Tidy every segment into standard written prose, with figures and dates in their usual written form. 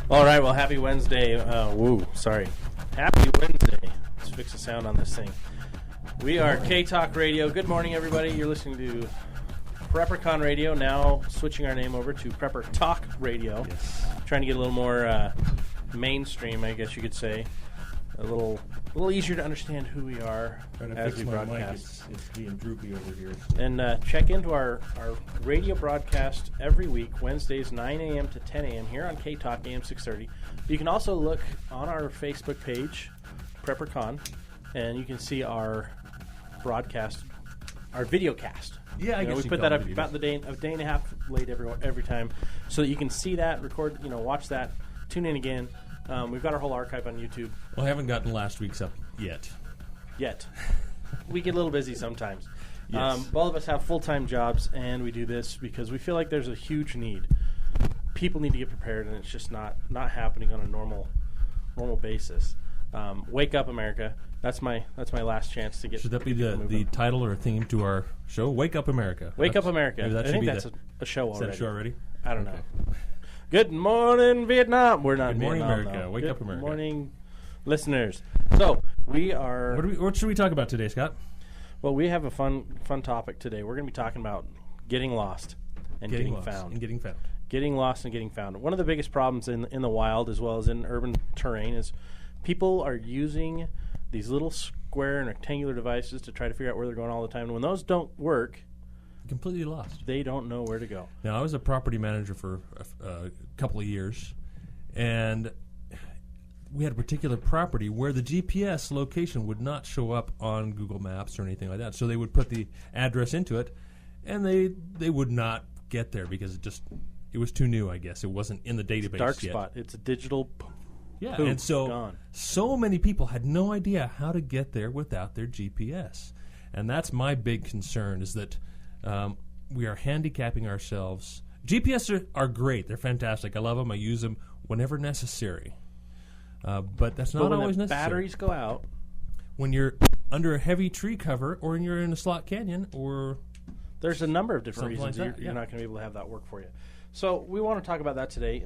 All right, well, happy Wednesday. Sorry. Happy Wednesday. Let's fix the sound on this thing. We are K-Talk Radio. Good morning, everybody. You're listening to PrepperCon Radio, now switching our name over to Prepper Talk Radio. Yes. Trying to get a little more mainstream, I guess you could say. A little easier to understand who we are as we broadcast. It's being droopy over here. And check into our radio broadcast every week, Wednesdays, 9 a.m. to 10 a.m. here on K-Talk, AM 630. You can also look on our Facebook page, PrepperCon, and you can see our broadcast, our video cast. Yeah, I guess we put that up about a day and a half late every time, so that you can see that, record, watch that, tune in again. We've got our whole archive on YouTube. Well, I haven't gotten last week's up yet. We get a little busy sometimes. Yes. All of us have full-time jobs, and we do this because we feel like there's a huge need. People need to get prepared, and it's just not happening on a normal basis. Wake up, America! That's my last chance to get. Should that be the title or theme to our show? Wake up, America! Wake up, America! I think that's a show already. Is that a show already? I don't know. Good morning, Vietnam. We're not in Good morning, Vietnam, America. though. Wake up, America. Good morning, listeners. So we are. What should we talk about today, Scott? Well, we have a fun topic today. We're going to be talking about getting lost and getting found. Getting lost and getting found. One of the biggest problems in the wild, as well as in urban terrain, is people are using these little square and rectangular devices to try to figure out where they're going all the time. And when those don't work, completely lost. They don't know where to go. Now, I was a property manager for a couple of years, and we had a particular property where the GPS location would not show up on Google Maps or anything like that. So they would put the address into it, and they would not get there because it was too new, I guess. It wasn't in the database it's a dark yet. spot. It's a digital Yeah, poop, and so many people had no idea how to get there without their GPS. And that's my big concern is that we are handicapping ourselves. GPS are great. They're fantastic. I love them. I use them whenever necessary. But that's not always necessary. Batteries go out. When you're under a heavy tree cover or when you're in a slot canyon or... There's a number of different reasons like you're not going to be able to have that work for you. So we want to talk about that today.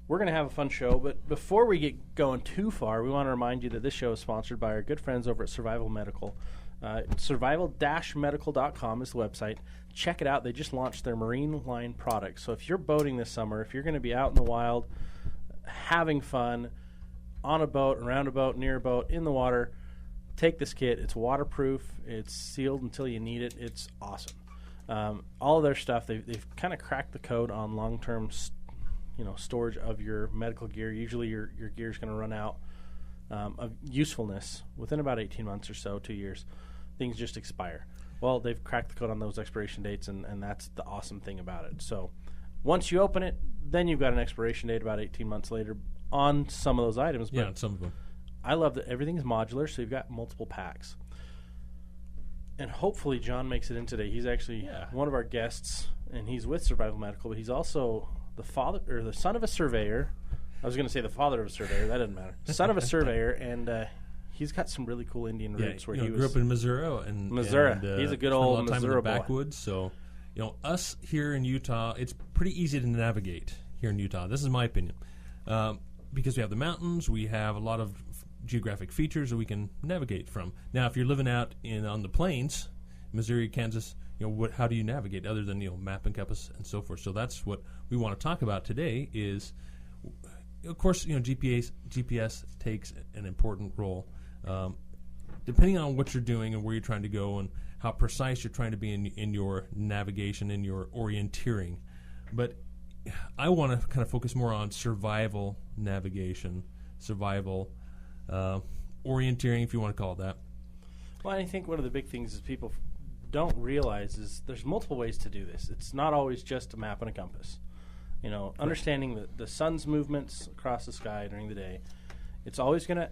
We're going to have a fun show, but before we get going too far, we want to remind you that this show is sponsored by our good friends over at Survival Medical. Survival-medical.com is the website. Check it out. They just launched their marine line products. So if you're boating this summer, if you're going to be out in the wild, having fun, on a boat, around a boat, near a boat, in the water, take this kit. It's waterproof. It's sealed until you need it. It's awesome. All of their stuff, they've kind of cracked the code on long-term storage of your medical gear. Usually your gear is going to run out of usefulness within about 18 months or so, 2 years. Things just expire. Well, they've cracked the code on those expiration dates, and that's the awesome thing about it. So once you open it, then you've got an expiration date about 18 months later on some of those items. Yeah, on some of them. I love that everything is modular, so you've got multiple packs. And hopefully John makes it in today. He's actually one of our guests, and he's with Survival Medical, but he's also the son of a surveyor. I was going to say the father of a surveyor. That doesn't matter. Son of a surveyor, and he's got some really cool Indian roots. Where he grew up in Missouri, Missouri. He's a good old Missouri boy. Backwoods. So, us here in Utah, it's pretty easy to navigate here in Utah. This is my opinion, because we have the mountains, we have a lot of geographic features that we can navigate from. Now, if you're living out on the plains, Missouri, Kansas, how do you navigate other than map and compass and so forth? So that's what we want to talk about today. Is of course, GPS takes an important role. Depending on what you're doing and where you're trying to go and how precise you're trying to be in your navigation, in your orienteering. But I want to kind of focus more on survival navigation, survival orienteering, if you want to call it that. Well, I think one of the big things is people don't realize is there's multiple ways to do this. It's not always just a map and a compass. Understanding the sun's movements across the sky during the day, it's always going to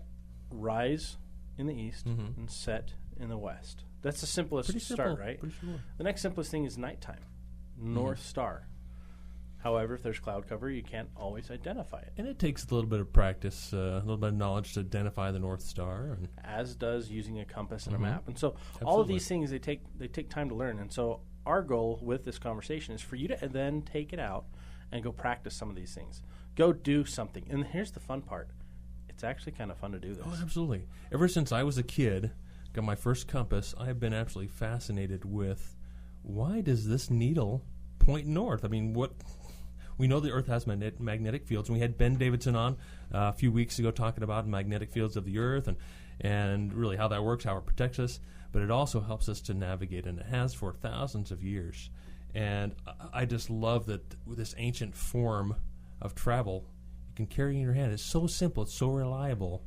rise in the east and set in the west. That's the simplest start, right? Pretty simple. The next simplest thing is nighttime, North Star. However, if there's cloud cover, you can't always identify it. And it takes a little bit of practice, a little bit of knowledge to identify the North Star. As does using a compass and a map. And so all of these things, they take time to learn. And so our goal with this conversation is for you to then take it out and go practice some of these things. Go do something. And here's the fun part. It's actually kind of fun to do this. Oh, absolutely. Ever since I was a kid, got my first compass, I have been absolutely fascinated with why does this needle point north? I mean, we know the Earth has magnetic fields, and we had Ben Davidson on a few weeks ago talking about magnetic fields of the Earth and really how that works, how it protects us, but it also helps us to navigate, and it has for thousands of years. And I just love that this ancient form of travel you can carry in your hand. It's so simple, it's so reliable,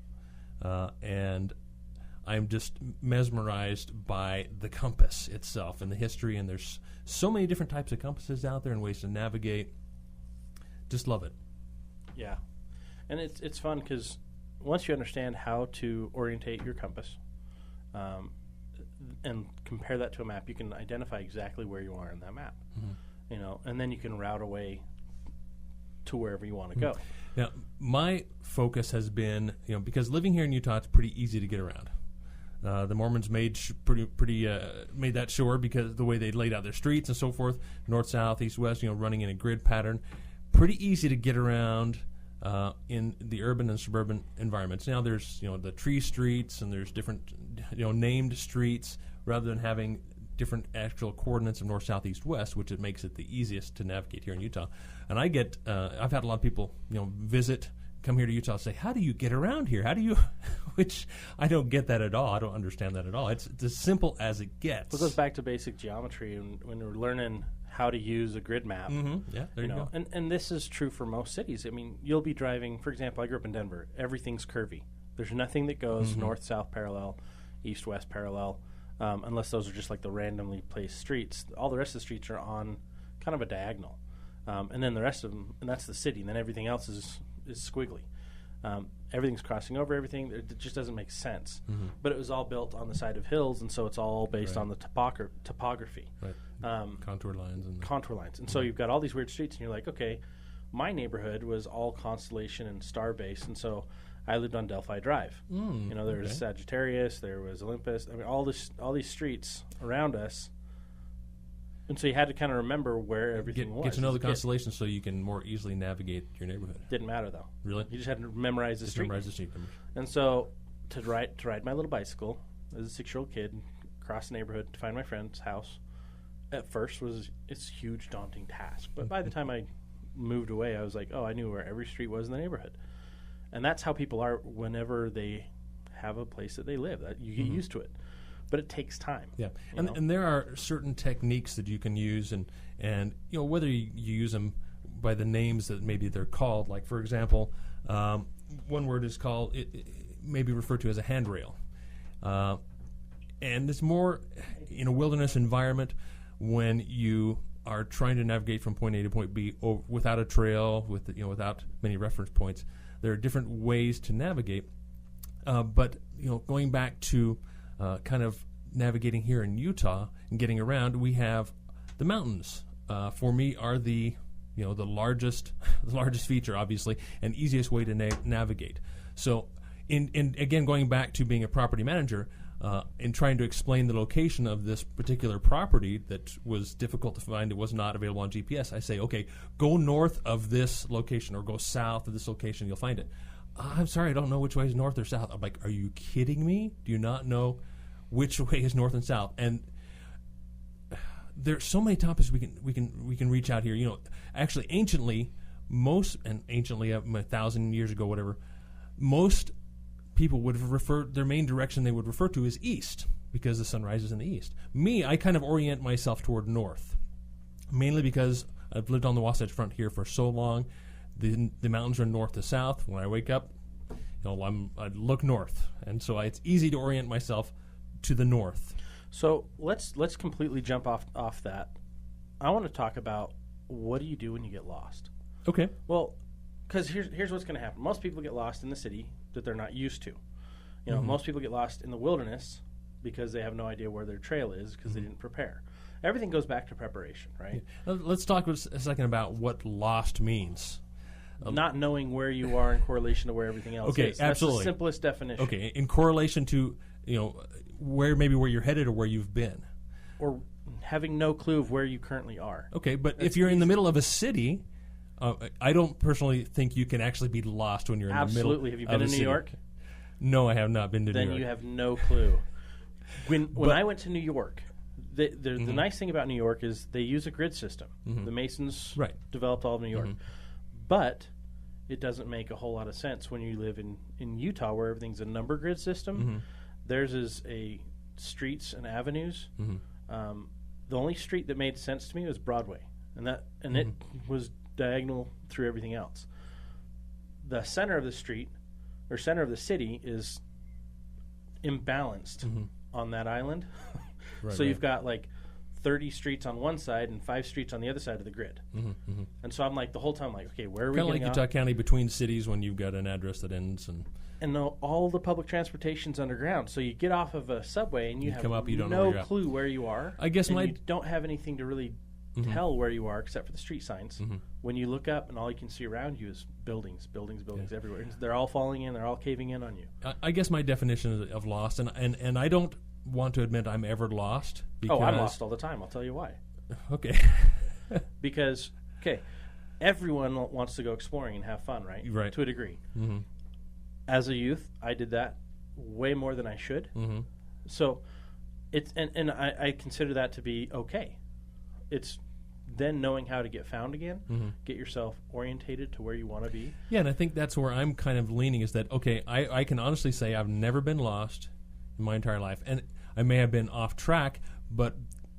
and I'm just mesmerized by the compass itself and the history, and there's so many different types of compasses out there and ways to navigate. Just love it. Yeah. And it's fun because once you understand how to orientate your compass and compare that to a map, you can identify exactly where you are in that map. You know, and then you can route away to wherever you want to go. Now, my focus has been, because living here in Utah, it's pretty easy to get around. The Mormons made made that sure because the way they laid out their streets and so forth, north, south, east, west, running in a grid pattern. Pretty easy to get around in the urban and suburban environments. Now there's the tree streets and there's different named streets rather than having different actual coordinates of north, south, east, west, which it makes it the easiest to navigate here in Utah. And I get I've had a lot of people come here to Utah and say, how do you get around here? How do you, which I don't get that at all. I don't understand that at all. It's as simple as it gets. Well, it goes back to basic geometry and when we're learning how to use a grid map. Yeah, there you go. And this is true for most cities. I mean, you'll be driving, for example, I grew up in Denver. Everything's curvy. There's nothing that goes north-south parallel, east-west parallel, unless those are just like the randomly placed streets. All the rest of the streets are on kind of a diagonal. And then the rest of them, and that's the city, and then everything else is squiggly. Everything's crossing over everything. It just doesn't make sense. But it was all built on the side of hills, and so it's all based on the topography. Right. Contour lines. And so you've got all these weird streets, and you're like, okay, my neighborhood was all constellation and star-based, and so I lived on Delphi Drive. There was Sagittarius, there was Olympus. I mean, all these streets around us. And so you had to kind of remember where everything was. Get to know the constellations so you can more easily navigate your neighborhood. Didn't matter, though. Really? You just had to memorize the street. Memorize the street numbers. And so to ride my little bicycle as a 6-year-old kid across the neighborhood to find my friend's house, at first it's a huge, daunting task. But by the time I moved away, I was like, oh, I knew where every street was in the neighborhood. And that's how people are whether they have a place that they live. You get used to it. But it takes time. Yeah, and there are certain techniques that you can use, and whether you use them by the names that maybe they're called. Like, for example, one word is called, it may be referred to as a handrail. And it's more in a wilderness environment when you are trying to navigate from point A to point B without a trail, without many reference points. There are different ways to navigate. But going back to kind of navigating here in Utah and getting around, we have the mountains. For me, are the largest feature, obviously, and easiest way to navigate. So, in again going back to being a property manager, in trying to explain the location of this particular property that was difficult to find, it was not available on GPS. I say, okay, go north of this location or go south of this location, you'll find it. I'm sorry, I don't know which way is north or south. I'm like, are you kidding me? Do you not know which way is north and south? And there's so many topics we can reach out here. Actually, anciently, 1,000 years ago, whatever, most people would refer, their main direction they would refer to is east because the sun rises in the east. Me, I kind of orient myself toward north, mainly because I've lived on the Wasatch Front here for so long. The mountains are north to south. When I wake up, I look north, and so it's easy to orient myself to the north. So let's completely jump off that. I want to talk about what do you do when you get lost. Okay. Well, because here's what's going to happen. Most people get lost in the city that they're not used to. Most people get lost in the wilderness because they have no idea where their trail is because they didn't prepare. Everything goes back to preparation, right? Yeah. Let's talk a second about what lost means. Not knowing where you are in correlation to where everything else is. Okay, absolutely. That's the simplest definition. Okay, in correlation to where you're headed or where you've been, or having no clue of where you currently are. Okay, but if you're in the middle of a city, I don't personally think you can actually be lost when you're in the middle. Absolutely. Have you been of to the New city. York? No, I have not been to New York. Then you have no clue. When I went to New York, the nice thing about New York is they use a grid system. The Masons developed all of New York. But it doesn't make a whole lot of sense when you live in Utah, where everything's a number grid system. Theirs is a streets and avenues. The only street that made sense to me was Broadway, and it was diagonal through everything else. The center of the street or center of the city is imbalanced on that island. So you've got like 30 streets on one side and 5 streets on the other side of the grid. And so I'm like, the whole time, like, okay, where are we kind of getting like Utah County between cities when you've got an address that ends and all the public transportation's underground. So you get off of a subway and you have come up, you don't know no where you're at. clue where you are. I guess and you don't have anything to really tell where you are except for the street signs. When you look up and all you can see around you is buildings everywhere. And they're all falling in, they're all caving in on you. I guess my definition of lost, and I don't want to admit I'm ever lost. Because I'm lost all the time. I'll tell you why. Okay. Because, everyone wants to go exploring and have fun, right? Right. To a degree. As a youth, I did that way more than I should. So it's and I consider that to be okay. It's then knowing how to get found again, get yourself orientated to where you want to be. Yeah, and I think that's where I'm kind of leaning is that, I can honestly say I've never been lost in my entire life. And I may have been off track, but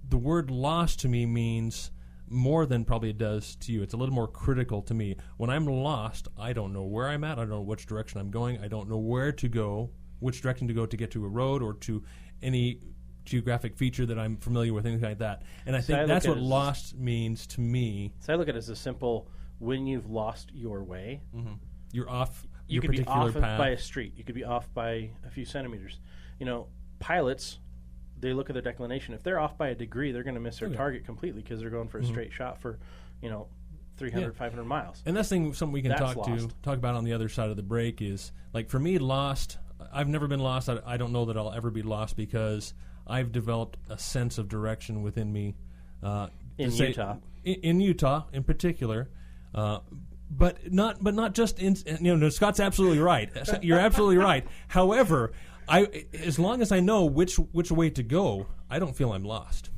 the word lost to me means more than probably it does to you. It's a little more critical to me. When I'm lost, I don't know where I'm at. I don't know which direction I'm going. I don't know where to go, which direction to go to get to a road or to any geographic feature that I'm familiar with, anything like that. And I think that's what lost means to me. So I look at it as a simple, when you've lost your way. You're off you your could be particular off path. by a street. You could be off by a few centimeters. Pilots, they look at their declination. If they're off by a degree, they're going to miss their target completely because they're going for a straight shot for, 300, 500 miles. And that's something we can That's talk about on the other side of the break is, like, for me, lost, I've never been lost. I don't know that I'll ever be lost because I've developed a sense of direction within me. In Utah. In Utah, in particular. But not just in, Scott's absolutely right. You're absolutely right. However, as long as I know which way to go, I don't feel I'm lost.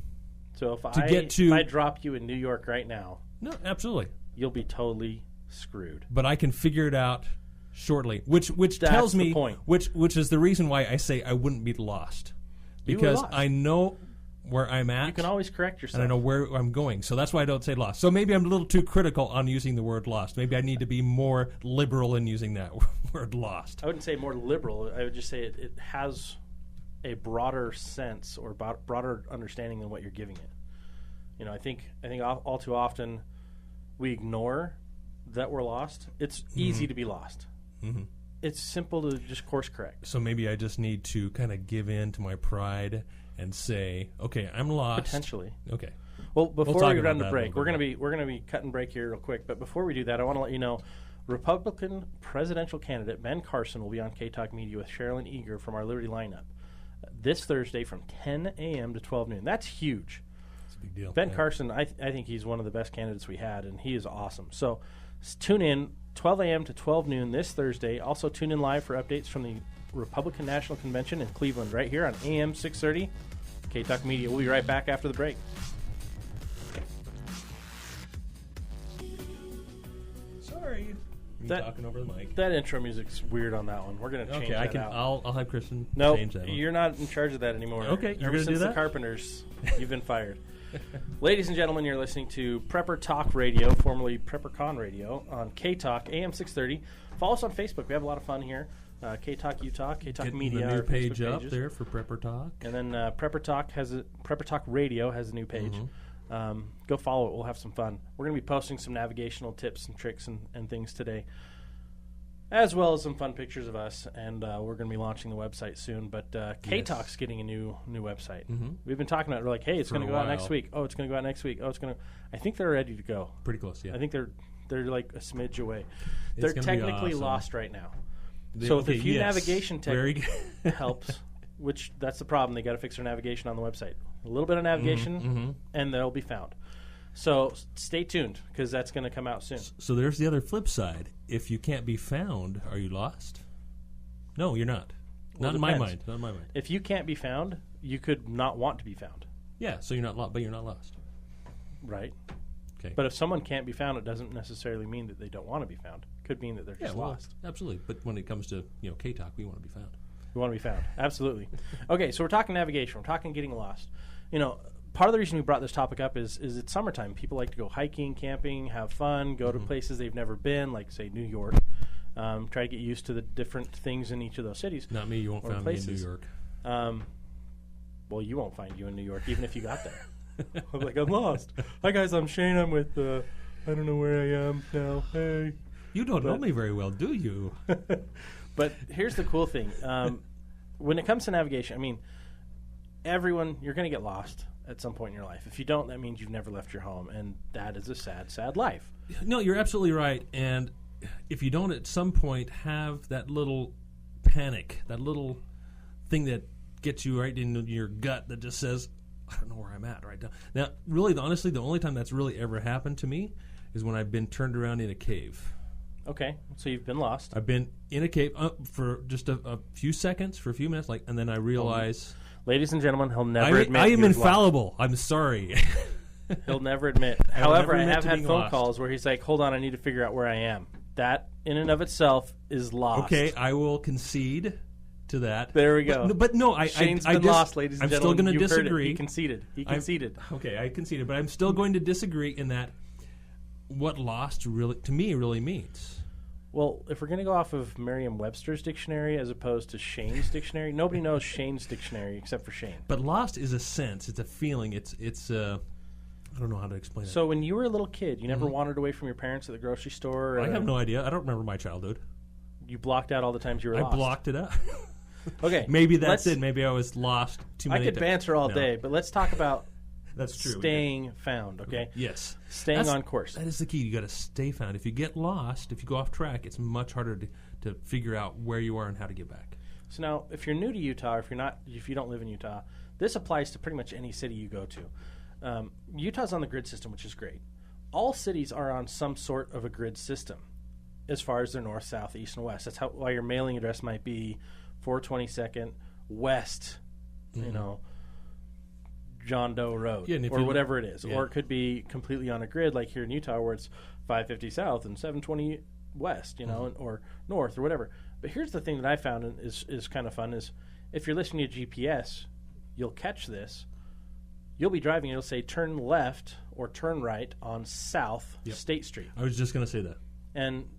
So if I drop you in New York right now, no, absolutely, you'll be totally screwed. But I can figure it out shortly, which That's tells me the point. which is the reason why I say I wouldn't be lost, because I know where I'm at. You can always correct yourself. And I know where I'm going. So that's why I don't say lost. So maybe I'm a little too critical on using the word lost. Maybe I need to be more liberal in using that word lost. I wouldn't say more liberal. I would just say it has a broader sense or broader understanding than what you're giving it. I think all too often we ignore that we're lost. It's easy to be lost. It's simple to just course correct. So maybe I just need to kind of give in to my pride and say, okay, I'm lost. Potentially. Okay. Well, before we go down to break, we're going to be cutting break here real quick. But before we do that, I want to let you know, Republican presidential candidate Ben Carson will be on K-Talk Media with Sherilyn Eager from our Liberty lineup this Thursday from 10 a.m. to 12 noon. That's huge. It's a big deal. Ben Carson, I think he's one of the best candidates we had, and he is awesome. So tune in 12 a.m. to 12 noon this Thursday. Also tune in live for updates from the Republican National Convention in Cleveland right here on AM 630 K-Talk Media. We'll be right back after the break. Sorry. Talking over the mic. That intro music's weird on that one. We're going to change that out. I'll have Kristen change that one. You're not in charge of that anymore. Okay, you're going to do that? The Carpenters, you've been fired. Ladies and gentlemen, you're listening to Prepper Talk Radio, formerly PrepperCon Radio, on K-Talk, AM 630. Follow us on Facebook. We have a lot of fun here. K-Talk Utah, K-Talk Media. The new page Facebook up pages. there for Prepper Talk. And then Prepper Talk Radio has a new page. Go follow it. We'll have some fun. We're going to be posting some navigational tips and tricks and things today, as well as some fun pictures of us. And we're going to be launching the website soon. But K-Talk's getting a new website. We've been talking about it. We're like, hey, it's going to go out next week. Oh, it's going to go out next week. Oh, it's going to. I think they're ready to go. Pretty close, yeah. I think they're like a smidge away. It's They're technically lost right now. If a few navigation tech helps, which that's the problem. They got to fix their navigation on the website. A little bit of navigation, and they'll be found. So stay tuned because that's going to come out soon. So there's the other flip side. If you can't be found, are you lost? No, you're not. Well, Not in my mind. Not in my mind. If you can't be found, you could not want to be found. Yeah, so you're not lost, but you're not lost. Right. Okay. But if someone can't be found, it doesn't necessarily mean that they don't want to be found. It could mean that they're just lost. Absolutely. But when it comes to K-Talk, we want to be found. We want to be found. Absolutely. Okay, so we're talking navigation. We're talking getting lost. Part of the reason we brought this topic up is it's summertime. People like to go hiking, camping, have fun, go to places they've never been, like, say, New York. Try to get used to the different things in each of those cities. Not me. You won't find me in New York. Well, you won't find you in New York, even if you got there. I'm like, I'm lost. Hi, guys. I'm Shane. I'm with, I don't know where I am now. Hey. You don't know me very well, do you? But here's the cool thing. When it comes to navigation, I mean, everyone, you're going to get lost at some point in your life. If you don't, that means you've never left your home, and that is a sad, sad life. No, you're absolutely right. And if you don't at some point have that little panic, that little thing that gets you right in your gut that just says, I don't know where I'm at right now. Now, really, honestly, the only time that's really ever happened to me is when I've been turned around in a cave. Okay, so you've been lost. I've been in a cave for just a few seconds, for a few minutes, and then I realize... Ladies and gentlemen, he'll never admit I am he was infallible. lost. I'm sorry. He'll never admit. However, I have had phone calls where he's like, hold on, I need to figure out where I am. That, in and of itself, is lost. Okay, I will concede to that. There we go. But no, Shane's been lost, ladies and I'm gentlemen. still going to You've disagree. Heard it. He conceded. Okay, I conceded, but I'm still going to disagree in that what lost really means. Well, if we're going to go off of Merriam-Webster's dictionary as opposed to Shane's dictionary, nobody knows Shane's dictionary except for Shane. But lost is a sense. It's a feeling. It's I don't know how to explain it. So when you were a little kid, you never wandered away from your parents at the grocery store? I have no idea. I don't remember my childhood. You blocked out all the times you were lost? I blocked it out. Okay. Maybe that's it. Maybe I was lost too many times. I could banter all day, but let's talk about that's true. Staying found, okay? Yes. Staying on course. That is the key. You got to stay found. If you get lost, if you go off track, it's much harder to figure out where you are and how to get back. So now, if you're new to Utah, or if you don't live in Utah, this applies to pretty much any city you go to. Utah's on the grid system, which is great. All cities are on some sort of a grid system as far as their north, south, east, and west. That's why your mailing address might be 422nd West, John Doe Road, or whatever it is. Or it could be completely on a grid, like here in Utah, where it's 550 South and 720 West, or North, or whatever. But here's the thing that I found is kind of fun, is if you're listening to GPS, you'll catch this. You'll be driving, it'll say turn left or turn right on South State Street. I was just going to say that. And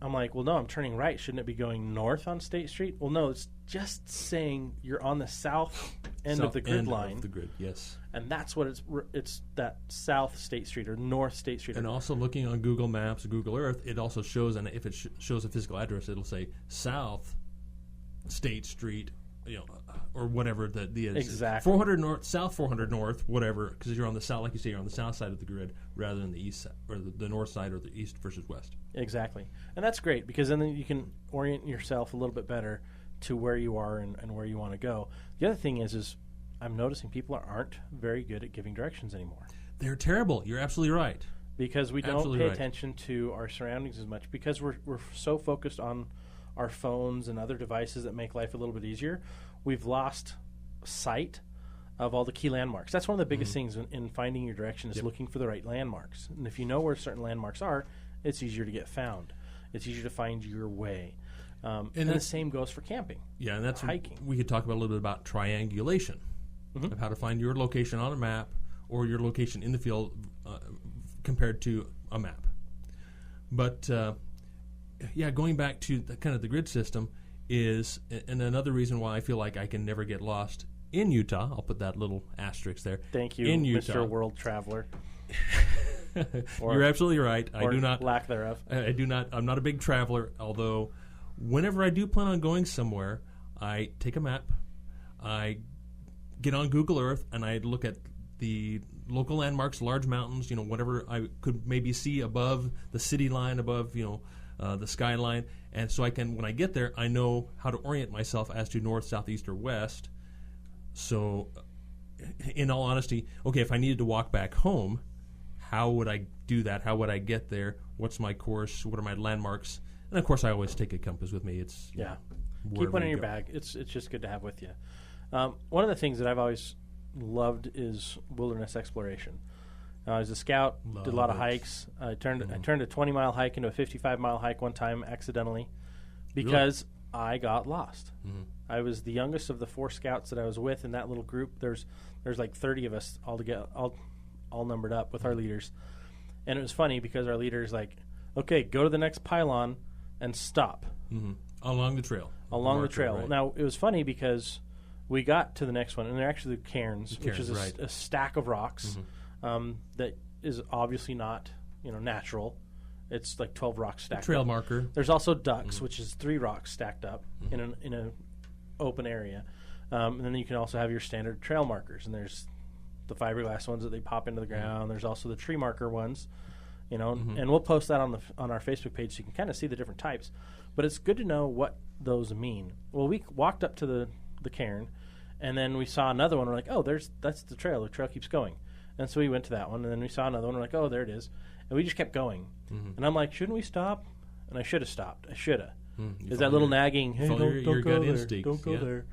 I'm like, well, no, I'm turning right. Shouldn't it be going north on State Street? Well, no, it's just saying you're on the south end of the grid line. Of the grid, yes. And that's what it's that South State Street or North State Street. And also looking on Google Maps or Google Earth, it also shows, and if it shows a physical address, it'll say South State Street, or whatever the is. Exactly. 400 North, South 400 North, whatever, because you're on the south, like you say, you're on the south side of the grid rather than the east side, or the north side, or the east versus west. Exactly. And that's great, because then you can orient yourself a little bit better to where you are and where you want to go. The other thing is I'm noticing people aren't very good at giving directions anymore. They're terrible. You're absolutely right. Because we don't pay attention to our surroundings as much, because we're so focused on our phones and other devices that make life a little bit easier. We've lost sight of all the key landmarks. That's one of the biggest things in finding your direction is looking for the right landmarks. And if you know where certain landmarks are, it's easier to get found. It's easier to find your way. And the same goes for camping. Yeah, and that's hiking. We could talk about a little bit about triangulation, of how to find your location on a map or your location in the field compared to a map. But going back to the grid system is, and another reason why I feel like I can never get lost in Utah. I'll put that little asterisk there. Thank you, Mr. World Traveler. You're absolutely right. I do not lack thereof. I do not. I'm not a big traveler. Although, whenever I do plan on going somewhere, I take a map, I get on Google Earth, and I look at the local landmarks, large mountains, whatever I could maybe see above the city line, above the skyline, and so I can, when I get there, I know how to orient myself as to north, south, east, or west. So, in all honesty, okay, if I needed to walk back home, how would I do that? How would I get there? What's my course? What are my landmarks? And of course, I always take a compass with me. It's keep one in your bag. It's just good to have with you. One of the things that I've always loved is wilderness exploration. I was a scout, did a lot of hikes. I turned a 20-mile hike into a 55-mile hike one time accidentally because I got lost. I was the youngest of the 4 scouts that I was with in that little group. There's like 30 of us all together, all numbered up with our leaders. And it was funny because our leader's like, okay, go to the next pylon and stop. Along the trail. Along the trail. Right. Now, it was funny because we got to the next one, and they're actually the cairns, which is a stack of rocks that is obviously not natural. It's like 12 rocks stacked trail up. marker. There's also ducks, which is 3 rocks stacked up in an open area. And then you can also have your standard trail markers, and there's the fiberglass ones that they pop into the ground. There's also the tree marker ones, and we'll post that on our Facebook page so you can kind of see the different types. But it's good to know what those mean. Well, we walked up to the cairn, and then we saw another one. We're like, oh, that's the trail. The trail keeps going. And so we went to that one, and then we saw another one. We're like, oh, there it is. And we just kept going. And I'm like, shouldn't we stop? And I should have stopped. I should have. Is that little nagging, hey, don't go there. Don't go there.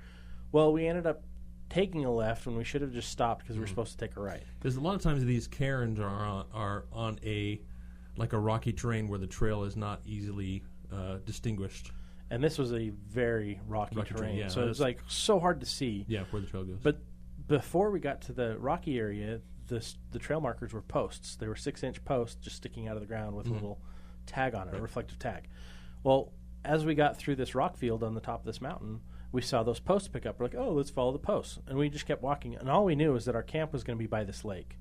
Well, we ended up taking a left when we should have just stopped because we were supposed to take a right. Because a lot of times these cairns are on a rocky terrain where the trail is not easily distinguished. And this was a very rocky terrain, so it was like so hard to see. Yeah, where the trail goes. But before we got to the rocky area, the trail markers were posts. They were 6-inch posts just sticking out of the ground with a little tag on it, a reflective tag. Well, as we got through this rock field on the top of this mountain, we saw those posts pick up. We're like, oh, let's follow the posts. And we just kept walking. And all we knew was that our camp was going to be by this lake.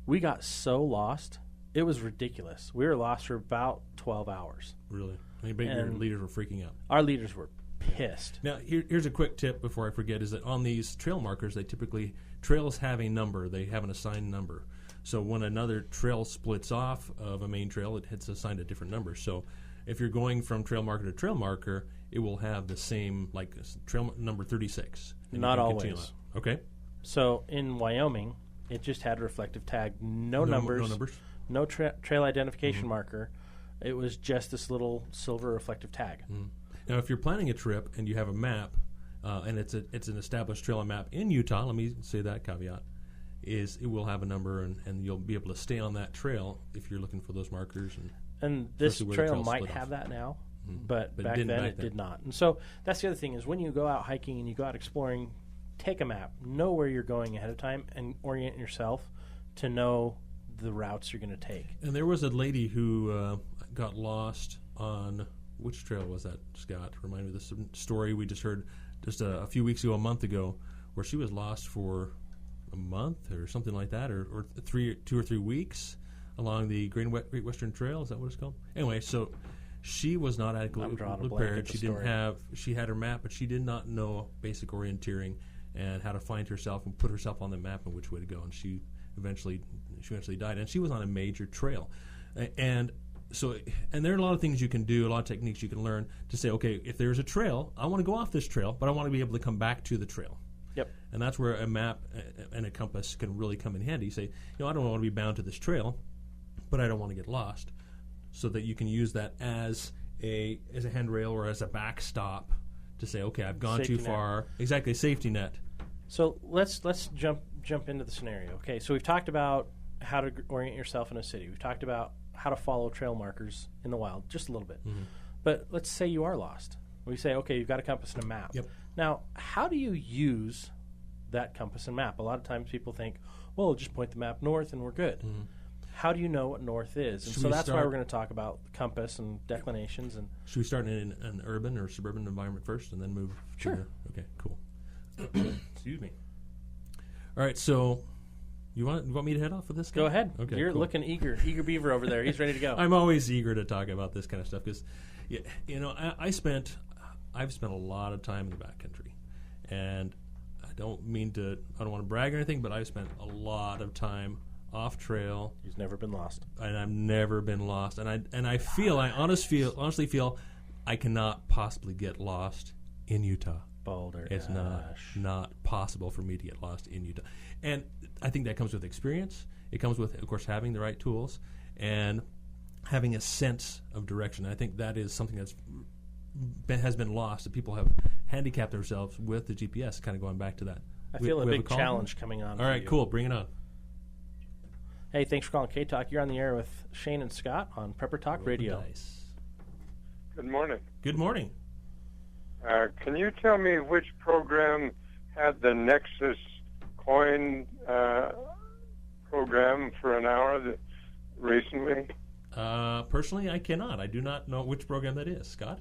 We got so lost. It was ridiculous. We were lost for about 12 hours. Really? I bet your leaders were freaking out. Our leaders were pissed. Now, here's a quick tip before I forget, is that on these trail markers, trails have a number. They have an assigned number. So when another trail splits off of a main trail, it's assigned a different number. So if you're going from trail marker to trail marker, it will have the same, like trail number 36. Not always. Okay. So in Wyoming, it just had a reflective tag. No numbers. No trail identification marker. It was just this little silver reflective tag. Now, if you're planning a trip and you have a map, and it's an established trail map in Utah, let me say that caveat, is it will have a number, and you'll be able to stay on that trail if you're looking for those markers. And this trail might have that now, but back then it did not. And so that's the other thing is when you go out hiking and you go out exploring, take a map, know where you're going ahead of time, and orient yourself to know the routes you're going to take. And there was a lady who got lost on, which trail was that, Scott? Remind me of this story we just heard just a few weeks ago, a month ago, where she was lost for a month or something like that, or 2 or 3 weeks along the Great Western Trail. Is that what it's called? Anyway, so she was not adequately prepared. She had her map, but she did not know basic orienteering and how to find herself and put herself on the map and which way to go. And she eventually died. And she was on a major trail. And there are a lot of things you can do, a lot of techniques you can learn to say, okay, if there's a trail, I want to go off this trail, but I want to be able to come back to the trail. Yep. And that's where a map and a compass can really come in handy. You say, I don't want to be bound to this trail, but I don't want to get lost, so that you can use that as a handrail or as a backstop to say, okay, I've gone too far. Exactly, safety net. So let's jump into the scenario. Okay, so we've talked about how to orient yourself in a city. We've talked about how to follow trail markers in the wild, just a little bit. But let's say you are lost. We say, okay, you've got a compass and a map. Yep. Now, how do you use that compass and map? A lot of times people think, well, just point the map north and we're good. How do you know what north is? And so that's why we're going to talk about compass and declinations. And should we start in an urban or suburban environment first and then move? Sure. Okay, cool. Excuse me. All right, so you want me to head off with this? Go ahead. Okay, You're looking eager beaver over there. He's ready to go. I'm always eager to talk about this kind of stuff because, I've spent a lot of time in the backcountry, and I don't want to brag or anything, but I've spent a lot of time off trail. He's never been lost, and I've never been lost, and I honestly feel I cannot possibly get lost in Utah. Boulder. It's not possible for me to get lost in Utah. And I think that comes with experience. It comes with, of course, having the right tools and having a sense of direction. I think that is something has been lost, that people have handicapped themselves with the GPS, kind of going back to that. I feel a big challenge coming on. All right, cool. Bring it on. Hey, thanks for calling K-Talk. You're on the air with Shane and Scott on Prepper Talk Radio. Good morning. Good morning. Can you tell me which program had the Nexus coin program for an hour recently? Personally, I cannot. I do not know which program that is. Scott?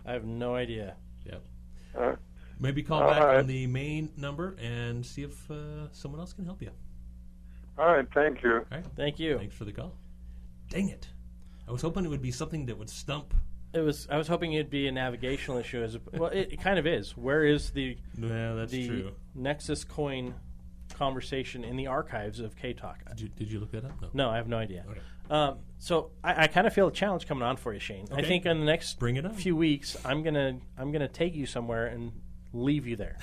I have no idea. Yep. Maybe call back on the main number and see if someone else can help you. All right, thank you. All right. Thank you. Thanks for the call. Dang it. I was hoping it would be something that would stump. I was hoping it'd be a navigational issue. Well, it kind of is. Where is the true. Nexus coin conversation in the archives of K-Talk? Did you look that up? No, I have no idea. Okay. So I kind of feel a challenge coming on for you, Shane. Okay. I think in the next Bring it on. few weeks, I'm gonna take you somewhere and leave you there,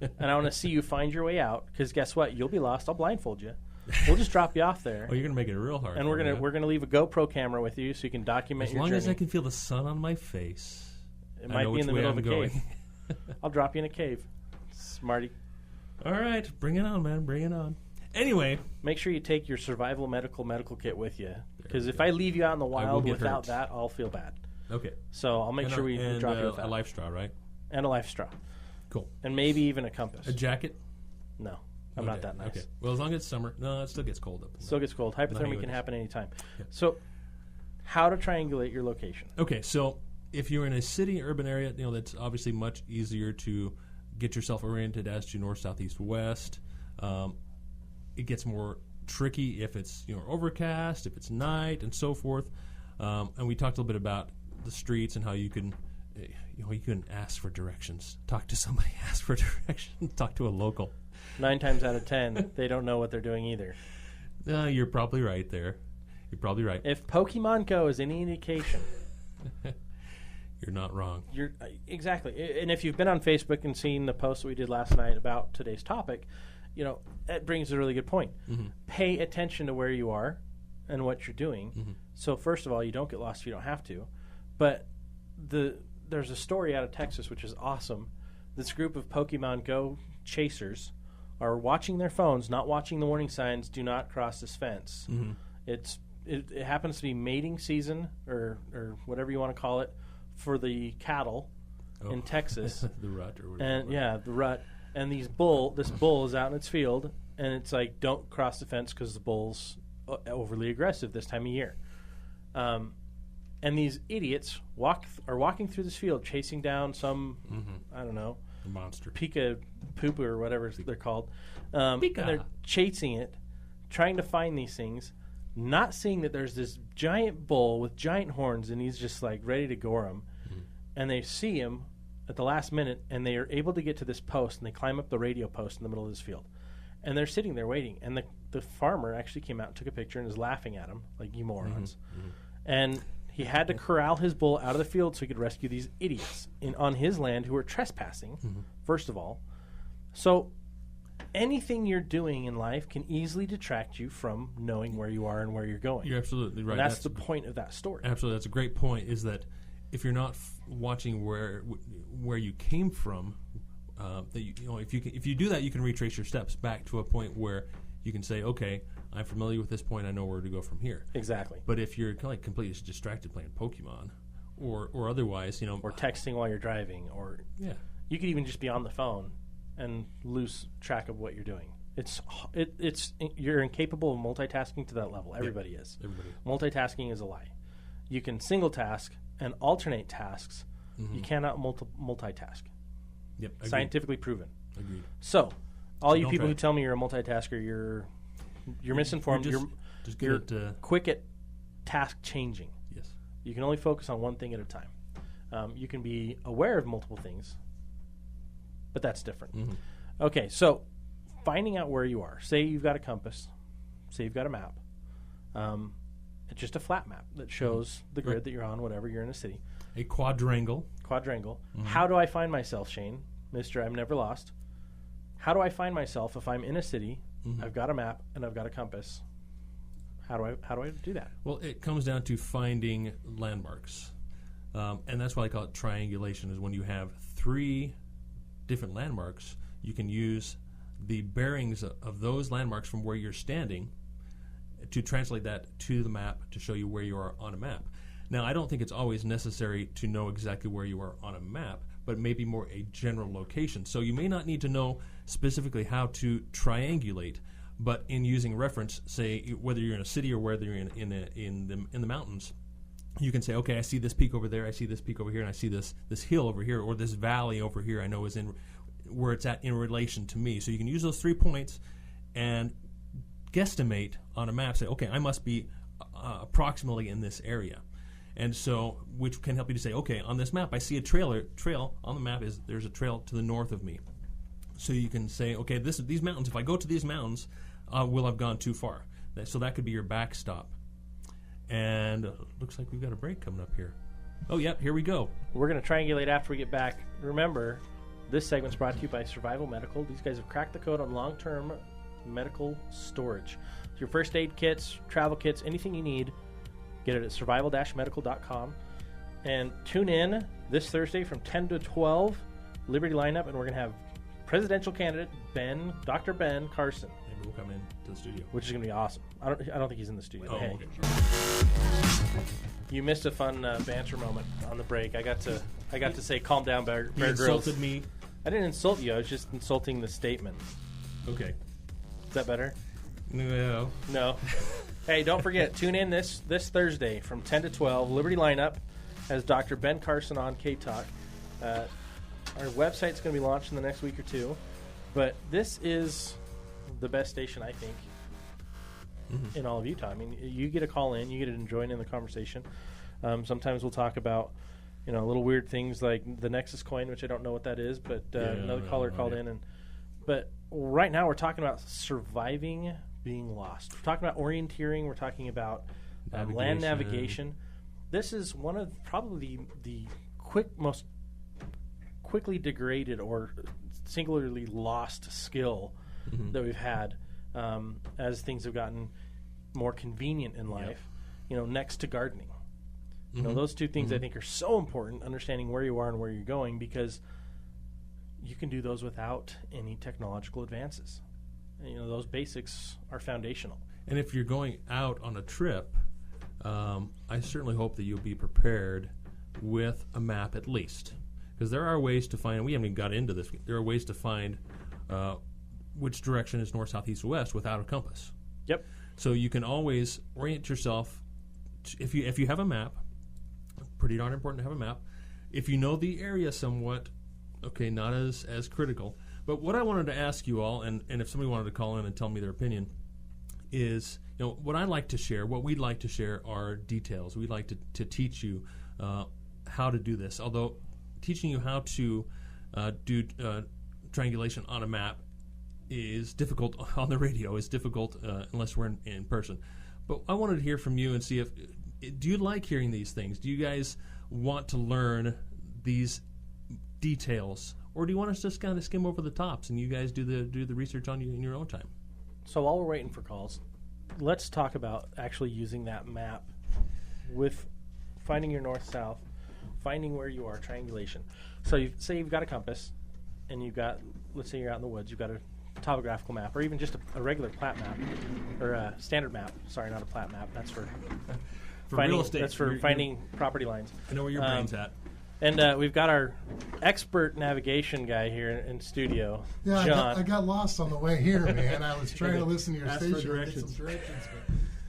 and I want to see you find your way out. Because guess what? You'll be lost. I'll blindfold you. We'll just drop you off there. Oh, you're gonna make it real hard. And we're gonna leave a GOPro camera with you so you can document your journey. As long as I can feel the sun on my face. It might be in the middle of a cave. I'll drop you in a cave, smarty. All right, bring it on, man. Bring it on. Anyway, make sure you take your survival medical kit with you, because if I leave you out in the wild without that, I'll feel bad. Okay. So I'll make sure we drop you with that. A life straw, right? And a life straw. Cool. And maybe even a compass. A jacket? No. I'm not that nice. Okay. Well, as long as it's summer. No, it still gets cold up. Still gets cold. Hypothermia can happen anytime. Yeah. So, how to triangulate your location? Okay, so if you're in a city, urban area, that's obviously much easier to get yourself oriented as to north, south, east, west. It gets more tricky if it's overcast, if it's night, and so forth. And we talked a little bit about the streets and how you can. You can ask for directions. Talk to somebody. Ask for directions. Talk to a local. 9 times out of 10, they don't know what they're doing either. You're probably right there. You're probably right. If Pokemon Go is any indication, you're not wrong. Exactly. And if you've been on Facebook and seen the post that we did last night about today's topic, that brings a really good point. Mm-hmm. Pay attention to where you are and what you're doing. Mm-hmm. So first of all, you don't get lost if you don't have to. But there's a story out of Texas which is awesome. This group of Pokemon Go chasers are watching their phones, not watching the warning signs, do not cross this fence. Mm-hmm. It happens to be mating season or whatever you want to call it for the cattle in Texas. The rut or whatever. And the rut. And this bull is out in its field, and it's like, don't cross the fence because the bull's overly aggressive this time of year. And these idiots are walking through this field, chasing down some, I don't know, monster, Pika Poopa or whatever they're called. And they're chasing it, trying to find these things, not seeing that there's this giant bull with giant horns, and he's just like ready to gore them. Mm-hmm. And they see him at the last minute, and they are able to get to this post, and they climb up the radio post in the middle of this field. And they're sitting there waiting, and the farmer actually came out and took a picture and is laughing at them like, you morons. Mm-hmm. And he had to corral his bull out of the field so he could rescue these idiots on his land who were trespassing, first of all. So anything you're doing in life can easily detract you from knowing where you are and where you're going. You're absolutely right. And that's the point of that story. Absolutely. That's a great point, is that if you're not watching where you came from, if you do that, you can retrace your steps back to a point where you can say, okay, I'm familiar with this point. I know where to go from here. Exactly. But if you're kind of completely distracted playing Pokemon, or otherwise, or texting while you're driving, or you could even just be on the phone and lose track of what you're doing. It's you're incapable of multitasking to that level. Everybody is. Everybody. Multitasking is a lie. You can single task and alternate tasks. Mm-hmm. You cannot multitask. Yep. Agreed. Scientifically proven. Agreed. So, all you people who tell me you're a multitasker, you're misinformed. You're quick at task changing. Yes. You can only focus on one thing at a time. You can be aware of multiple things, but that's different. Mm-hmm. Okay, so finding out where you are. Say you've got a compass. Say you've got a map. It's just a flat map that shows the grid that you're on, whatever you're in a city. A quadrangle. Mm-hmm. How do I find myself, Shane? Mr. I'm never lost. how do I find myself if I'm in a city, I've got a map, and I've got a compass? How do I do that? Well, it comes down to finding landmarks. And that's why I call it triangulation, is when you have 3 different landmarks, you can use the bearings of those landmarks from where you're standing to translate that to the map to show you where you are on a map. Now, I don't think it's always necessary to know exactly where you are on a map, but maybe more a general location. So you may not need to know specifically how to triangulate, but in using reference, say whether you're in a city or whether you're in the mountains, you can say, okay, I see this peak over there, I see this peak over here, and I see this hill over here, or this valley over here I know is in where it's at in relation to me. So you can use those 3 points and guesstimate on a map, say, okay, I must be approximately in this area. And so, which can help you to say, okay, on this map I see a trail on the map, there's a trail to the north of me. So you can say, okay, these mountains, if I go to these mountains, will have gone too far. So that could be your backstop. And looks like we've got a break coming up here. Oh, yep, here we go. We're going to triangulate after we get back. Remember, this segment's brought to you by Survival Medical. These guys have cracked the code on long-term medical storage. Your first aid kits, travel kits, anything you need, get it at survival-medical.com. And tune in this Thursday from 10 to 12, Liberty lineup, and we're going to have presidential candidate Dr. Ben Carson. Maybe we'll come in to the studio, which is going to be awesome. I don't think he's in the studio. Oh, hey. Okay. You missed a fun banter moment on the break. I got to say, calm down, Bear You Grylls. insulted me. I didn't insult you. I was just insulting the statement. Okay. Is that better? No. No. Hey, don't forget, tune in this Thursday from 10 to 12. Liberty lineup has Dr. Ben Carson on K-Talk. Our website's going to be launched in the next week or two. But this is the best station, I think, in all of Utah. I mean, you get a call in, you get to join in the conversation. Sometimes we'll talk about, little weird things like the Nexus coin, which I don't know what that is, but another caller called in. But right now we're talking about surviving being lost. We're talking about orienteering. We're talking about land navigation. This is one of probably the most quickly degraded or singularly lost skill that we've had as things have gotten more convenient in life, next to gardening. Those 2 things I think are so important, understanding where you are and where you're going, because you can do those without any technological advances. Those basics are foundational. And if you're going out on a trip, I certainly hope that you'll be prepared with a map at least. Because there are ways to find, we haven't even got into this, there are ways to find which direction is north, south, east, or west without a compass. Yep. So you can always orient yourself, if you have a map, pretty darn important to have a map. If you know the area somewhat, okay, not as critical. But what I wanted to ask you all, and if somebody wanted to call in and tell me their opinion, is what I like to share, what we'd like to share are details. We'd like to teach you how to do this. Although teaching you how to do triangulation on a map is difficult on the radio. It's difficult unless we're in person. But I wanted to hear from you and see do you like hearing these things? Do you guys want to learn these details, or do you want us to just kind of skim over the tops and you guys do the research on you in your own time? So while we're waiting for calls, let's talk about actually using that map with finding your north-south, finding where you are, triangulation. So say you've got a compass, and let's say you're out in the woods, you've got a topographical map, or even just a regular plat map, or a standard map. Sorry, not a plat map. That's for finding, real estate. That's for finding property lines. I know where your brain's at. And we've got our expert navigation guy here in studio, yeah, John. I got lost on the way here, man. I was trying to listen to your Ask for station and get directions. some directions,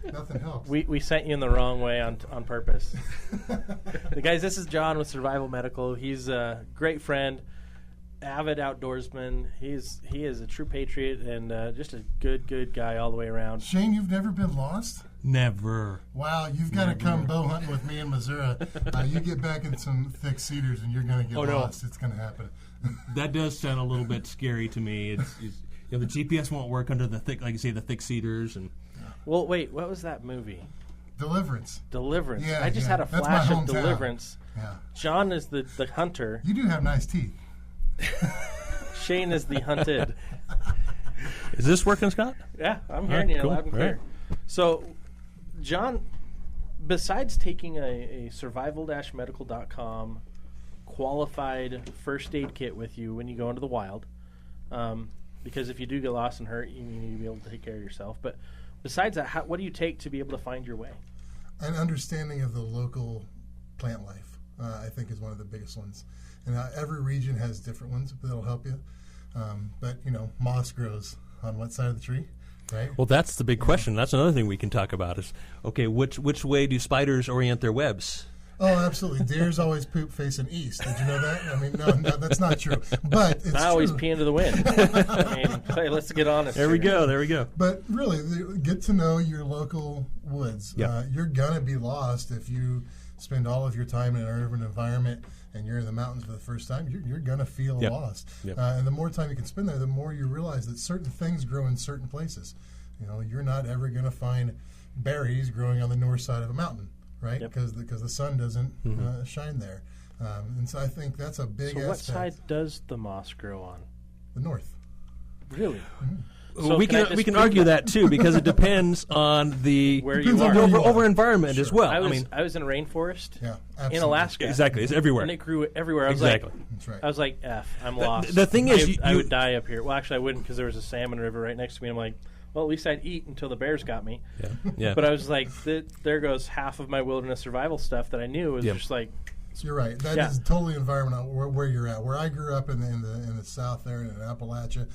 but nothing helps. We sent you in the wrong way on purpose. Guys, this is John with Survival Medical. He's a great friend, avid outdoorsman. He is a true patriot and just a good guy all the way around. Shane, you've never been lost? Never. Wow, you've got to come bow hunting with me in Missouri. You get back in some thick cedars and you're going to get lost. It's going to happen. That does sound a little bit scary to me. It's the GPS won't work under the thick, like you say, the thick cedars. And well, wait, what was that movie? Deliverance. Yeah, I just had a That's flash my of hometown. Deliverance. Yeah. John is the hunter. You do have nice teeth. Shane is the hunted. Is this working, Scott? Yeah, I'm hearing you cool. loud and clear. Right. So, John, besides taking a survival-medical.com qualified first aid kit with you when you go into the wild, because if you do get lost and hurt, you need to be able to take care of yourself. But besides that, what do you take to be able to find your way? An understanding of the local plant life, I think, is one of the biggest ones. And every region has different ones that'll help you. But, moss grows on what side of the tree, right? Well, that's the big question. That's another thing we can talk about is, okay, which way do spiders orient their webs? Oh, absolutely. Deers always poop facing east. Did you know that? I mean, no, that's not true. But it's I always true. pee into the wind. I mean, hey, let's get honest. There we go. But really, get to know your local woods. Yeah. You're going to be lost if you spend all of your time in an urban environment and you're in the mountains for the first time. You're going to feel lost. Yep. And the more time you can spend there, the more you realize that certain things grow in certain places. You're not ever going to find berries growing on the north side of a mountain, right? Because the sun doesn't shine there. And so I think that's a big aspect. So what side does the moss grow on? The north. Really? Mm-hmm. So we can argue that too, because it depends on the where you are. Over environment as well. I was in a rainforest in Alaska. Exactly, it's everywhere, and it grew everywhere. That's right. I was like, I'm lost. The thing is, I would die up here. Well, actually, I wouldn't, because there was a salmon river right next to me. I'm like, well, at least I'd eat until the bears got me. Yeah. But I was like, there goes half of my wilderness survival stuff that I knew was just like. You're right. That is totally environmental where you're at. Where I grew up in the south there in Appalachia.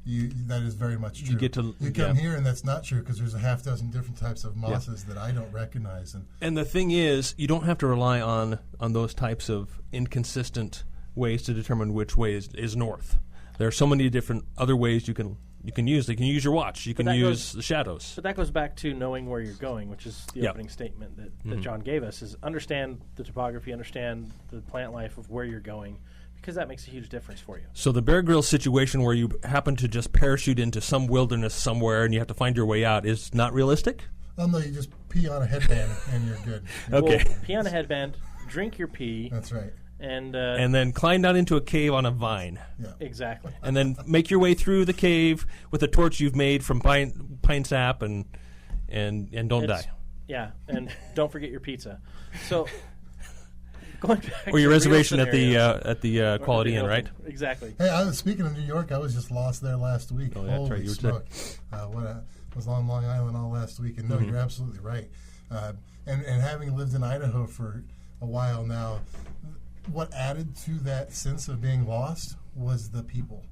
That is very much true. You come here and that's not true, because there's a half dozen different types of mosses that I don't recognize. And the thing is, you don't have to rely on those types of inconsistent ways to determine which way is north. There are so many different other ways you can use. You can use your watch. You can use the shadows. But that goes back to knowing where you're going, which is the opening statement that John gave us, is understand the topography, understand the plant life of where you're going, because that makes a huge difference for you. So the Bear Grylls situation where you happen to just parachute into some wilderness somewhere and you have to find your way out is not realistic? Oh, no, you just pee on a headband and you're good. Okay. Well, pee on a headband, drink your pee. That's right. And then climb down into a cave on a vine. Yeah. Exactly. And then make your way through the cave with a torch you've made from pine sap and don't die. Yeah, and don't forget your pizza. So going back or your to reservation real at the Quality Inn, right? Exactly. Hey, I was speaking of New York. I was just lost there last week. Oh, that's right. You were smoke. I was on Long Island all last week, and no, you're absolutely right. And having lived in Idaho for a while now, what added to that sense of being lost was the people.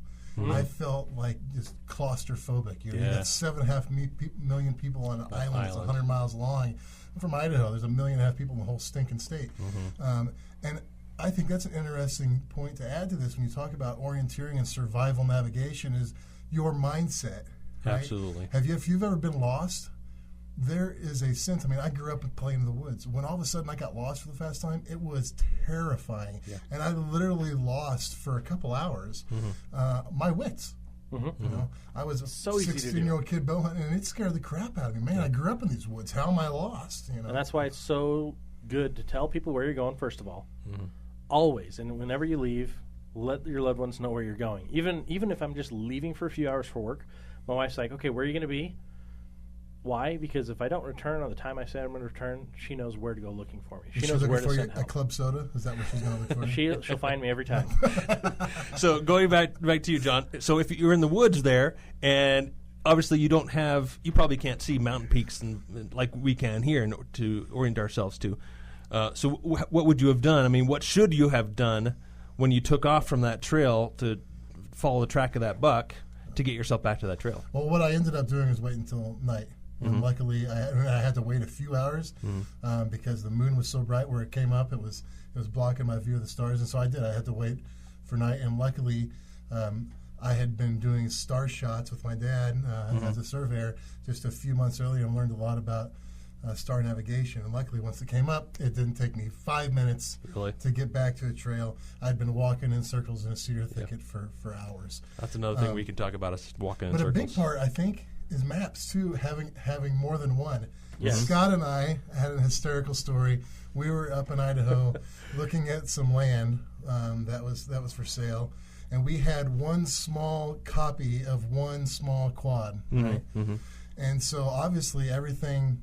I felt like just claustrophobic. You got 7.5 million people on an island that's 100 miles long. I'm from Idaho. There's 1.5 million people in the whole stinking state. And I think that's an interesting point to add to this when you talk about orienteering and survival navigation is your mindset. Right? Absolutely. If you've ever been lost, there is a sense. I mean, I grew up playing in the woods. When all of a sudden I got lost for the first time, it was terrifying. Yeah. And I literally lost for a couple hours my wits. I was a 16-year-old kid bow hunting, and it scared the crap out of me. Man, I grew up in these woods. How am I lost? And that's why it's so good to tell people where you're going, first of all. Always. And whenever you leave, let your loved ones know where you're going. Even if I'm just leaving for a few hours for work, my wife's like, okay, where are you going to be? Why? Because if I don't return on the time I said I'm going to return, she knows where to go looking for me. She knows where to send help. A club soda? Is that what she's going to look for? She'll find me every time. So going back to you, John. So if you're in the woods there, and obviously you probably can't see mountain peaks and like we can here to orient ourselves to. So what would you have done? I mean, what should you have done when you took off from that trail to follow the track of that buck to get yourself back to that trail? Well, what I ended up doing was wait until night. And luckily, I had to wait a few hours because the moon was so bright where it came up. It was blocking my view of the stars, and so I had to wait for night. And luckily, I had been doing star shots with my dad as a surveyor just a few months earlier and learned a lot about star navigation. And luckily, once it came up, it didn't take me 5 minutes to get back to the trail. I'd been walking in circles in a cedar thicket for hours. That's another thing we can talk about, is walking in circles. But a big part, I think, is maps too, having more than one. Yes. Scott and I had an hysterical story. We were up in Idaho looking at some land that was for sale, and we had one small copy of one small quad, right? And so obviously everything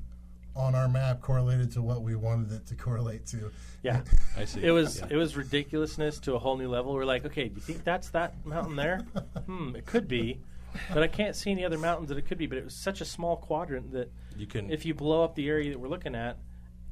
on our map correlated to what we wanted it to correlate to. Yeah, I see. It was ridiculousness to a whole new level. We're like, okay, do you think that's that mountain there? It could be, but I can't see any other mountains that it could be. But it was such a small quadrant that if you blow up the area that we're looking at,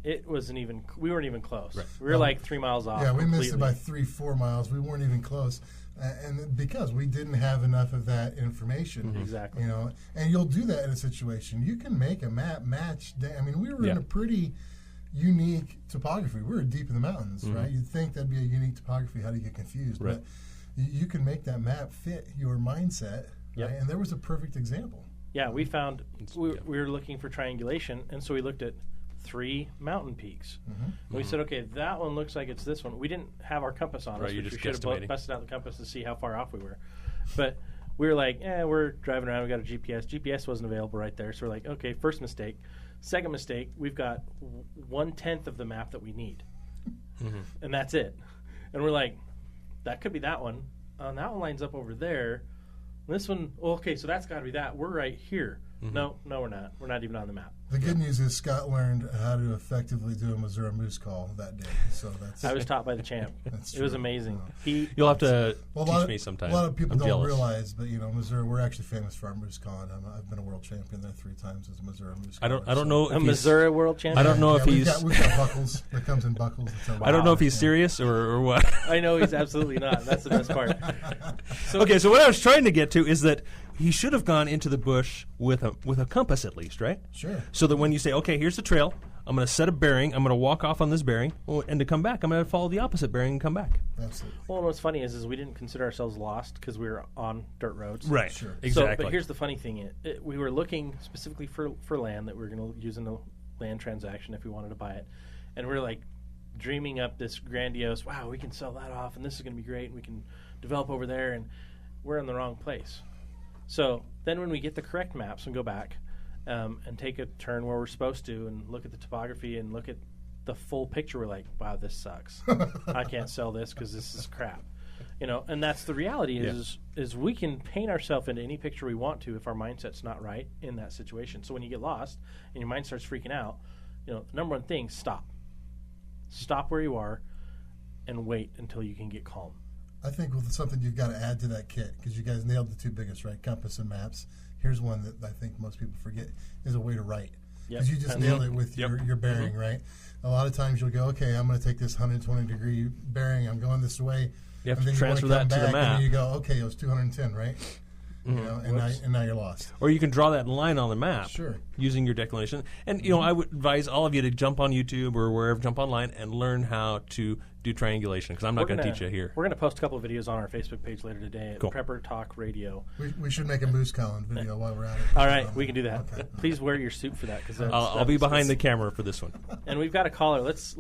it wasn't even. We weren't even close. Right. We were like 3 miles off. Yeah, we missed it by 3-4 miles. We weren't even close. And because we didn't have enough of that information. Exactly. You know, and you'll do that in a situation. You can make a map match. I mean, we were in a pretty unique topography. We were deep in the mountains, right? You'd think that'd be a unique topography. How do you get confused? Right. But you can make that map fit your mindset, right? And there was a perfect example. Yeah, we found we were looking for triangulation, and so we looked at 3 mountain peaks. And we said, okay, that one looks like it's this one. We didn't have our compass on us, you're which just we should have busted out the compass to see how far off we were. But we were like, we're driving around. We got a GPS. GPS wasn't available right there. So we're like, okay, first mistake. Second mistake, we've got 1/10 of the map that we need. And that's it. And we're like, that could be that one. That one lines up over there. This one, okay, so that's got to be that. We're right here. No, we're not. We're not even on the map. The good news is Scott learned how to effectively do a Missouri moose call that day. So that's I was taught by the champ. It was amazing. You'll have to teach me sometime. A lot of people I'm don't jealous. realize, but Missouri, we're actually famous for our moose calling. I've been a world champion there 3 times as a Missouri moose caller. I don't know if A Missouri world champion? I don't know if we've got buckles that comes in buckles. I don't know if he's serious or what. I know he's absolutely not. That's the best part. So what I was trying to get to is that he should have gone into the bush with a compass at least, right? Sure. So that when you say, okay, here's the trail, I'm going to set a bearing, I'm going to walk off on this bearing, and to come back, I'm going to follow the opposite bearing and come back. Absolutely. Well, and what's funny is we didn't consider ourselves lost because we were on dirt roads. Right. Sure. Exactly. So, but here's the funny thing: we were looking specifically for land that we were going to use in a land transaction if we wanted to buy it, and we we're like dreaming up this grandiose, wow, we can sell that off, and this is going to be great, and we can develop over there, and we're in the wrong place. So then when we get the correct maps and go back and take a turn where we're supposed to and look at the topography and look at the full picture, we're like, wow, this sucks. I can't sell this because this is crap. And that's the reality is we can paint ourselves into any picture we want to if our mindset's not right in that situation. So when you get lost and your mind starts freaking out, the number one thing, stop. Stop where you are and wait until you can get calm. I think with something you've got to add to that kit, because you guys nailed the 2 biggest, right? Compass and maps. Here's one that I think most people forget, is a way to write. Because you just nailed it with your bearing, right? A lot of times you'll go, okay, I'm going to take this 120-degree bearing. I'm going this way. You have and to then transfer you that to the map. And you go, okay, it was 210, right? And now you're lost. Or you can draw that line on the map using your declination. And, I would advise all of you to jump on YouTube or wherever, jump online and learn how to do triangulation, because I'm not going to teach you here. We're going to post a couple of videos on our Facebook page later today at Prepper Talk Radio. We should make a moose calling video while we're at it. All right, we can do that. Okay. Please wear your suit for that. Cause I'll be behind the camera for this one. And we've got a caller. Let's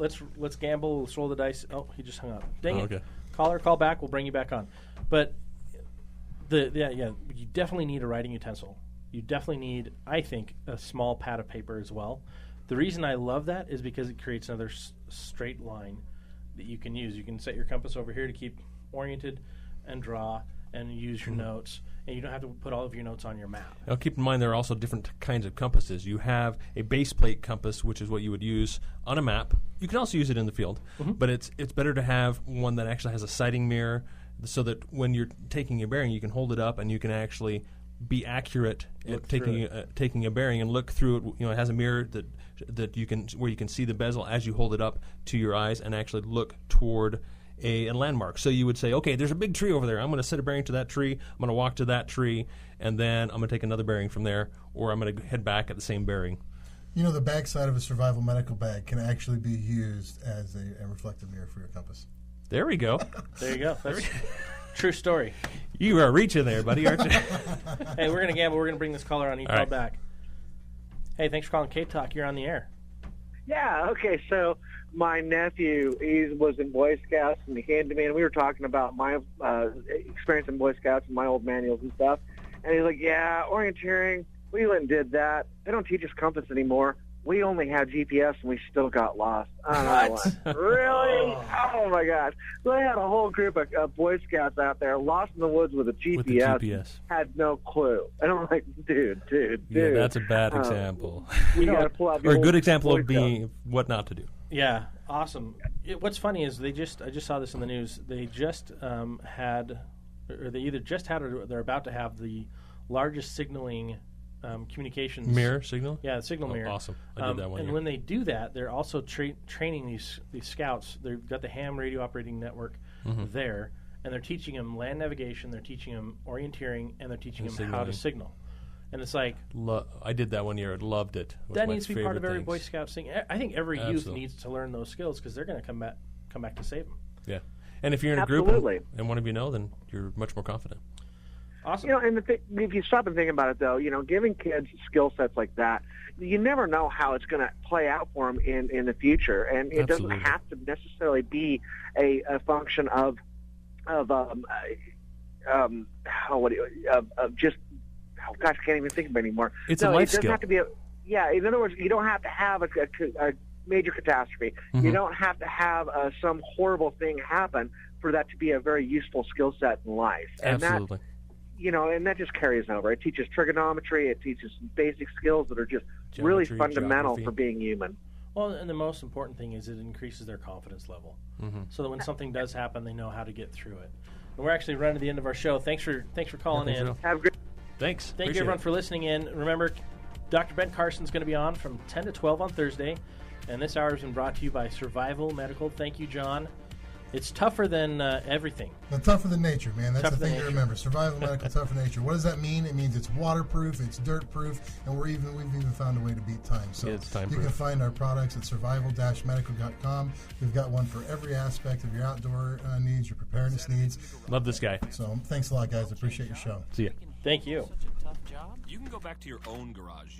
gamble. Let's roll the dice. Oh, he just hung up. Dang it. Okay. Caller, call back. We'll bring you back on. But you definitely need a writing utensil. You definitely need, I think, a small pad of paper as well. The reason I love that is because it creates another straight line that you can use. You can set your compass over here to keep oriented and draw and use your notes, and you don't have to put all of your notes on your map. Now keep in mind there are also different kinds of compasses. You have a base plate compass, which is what you would use on a map. You can also use it in the field, but it's better to have one that actually has a sighting mirror, so that when you're taking a bearing, you can hold it up and you can actually be accurate at taking a bearing and look through it. It has a mirror that you can, where you can see the bezel as you hold it up to your eyes and actually look toward a landmark. So you would say, okay, there's a big tree over there. I'm going to set a bearing to that tree. I'm going to walk to that tree, and then I'm going to take another bearing from there, or I'm going to head back at the same bearing. The backside of a survival medical bag can actually be used as a reflective mirror for your compass. There we go. There you go. That's true story. You are reaching there, buddy, aren't you? Hey, we're going to gamble. We're going to bring this caller on. He called back. Hey, thanks for calling K-Talk. You're on the air. Yeah, okay, so my nephew, he was in Boy Scouts, and he came to me, and we were talking about my experience in Boy Scouts and my old manuals and stuff. And he's like, yeah, orienteering, we went and did that. They don't teach us compass anymore. we only had GPS and we still got lost. I was like, really? Oh my gosh! So I had a whole group of Boy Scouts out there lost in the woods with a GPS. With the GPS. Had no clue, and I'm like, dude. Yeah, that's a bad example. You got to pull out Or a your good old example Boy of being what not to do. Yeah, awesome. What's funny is I just saw this in the news. They just had, or they either just had or they're about to have the largest signaling communications Mirror signal? Yeah, the signal mirror. Awesome. I did that one And year. when they do that, they're also training these scouts. They've got the ham radio operating network there, and they're teaching them land navigation, they're teaching them orienteering, and they're teaching them how to signal. And it's like... I did that one year. I loved it. That needs to be part of every Boy things. Scout thing. I think every youth Absolutely. needs to learn those skills because they're going to come back to save them. Yeah. And if you're in a group and one of you know, then you're much more confident. Awesome. And if you stop and think about it, though, giving kids skill sets like that, you never know how it's going to play out for them in the future, and it Absolutely. doesn't have to necessarily be a function of just I can't even think of it anymore. It's a life skill. It doesn't have to be in other words, you don't have to have a major catastrophe. Mm-hmm. You don't have to have some horrible thing happen for that to be a very useful skill set in life. And Absolutely. and that just carries over. It teaches trigonometry. It teaches some basic skills that are just really Geometry, fundamental geography. for being human. Well, and the most important thing is it increases their confidence level, so that when something does happen, they know how to get through it. And we're actually running to the end of our show. Thanks for calling in. Have a great. Thanks. Thank you, everyone, for listening in. Remember, Dr. Ben Carson's going to be on from 10 to 12 on Thursday, and this hour has been brought to you by Survival Medical. Thank you, John. It's tougher than everything. But tougher than nature, man. That's Tougher the thing than to nature. remember. Survival medical, tougher than nature. What does that mean? It means it's waterproof, it's dirt-proof, and we've even found a way to beat time. So Yeah, it's you time-proof. can find our products at survival-medical.com. We've got one for every aspect of your outdoor needs, your preparedness needs. Love this guy. So thanks a lot, guys. Appreciate your show. See ya. Thank you. You can go back to your own garage,